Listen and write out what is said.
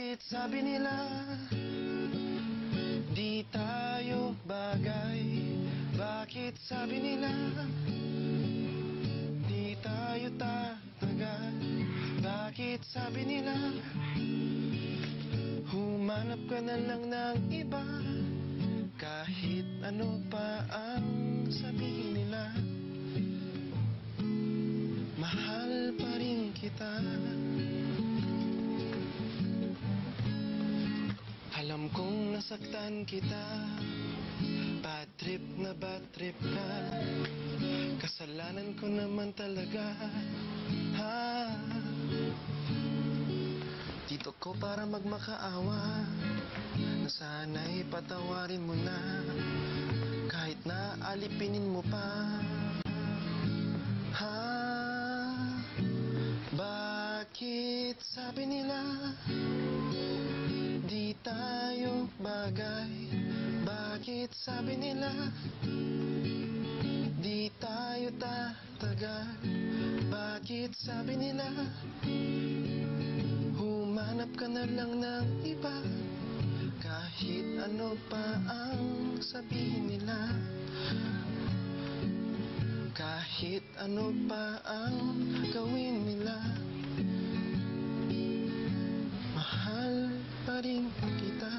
Bakit sabi nila di tayo bagay? Bakit sabi nila di tayo tatagal? Bakit sabi nila humanap ka na lang ng iba? Kahit ano pa ang sabihin nila, mahal pa rin kita. Alam kong nasaktan kita, bad trip na bad trip ka. Kasalanan ko naman talaga, ha? Dito ko para magmakaawa, na sana'y patawarin mo na, kahit na alipinin mo pa, ha? Bakit sabi nila di tayo bagay? Bakit sabi nila di tayo tatagal? Bakit sabi nila humanap ka na lang ng iba? Kahit ano pa ang sabihin nila, kahit ano pa ang gawin nila, mahal pa rin kita.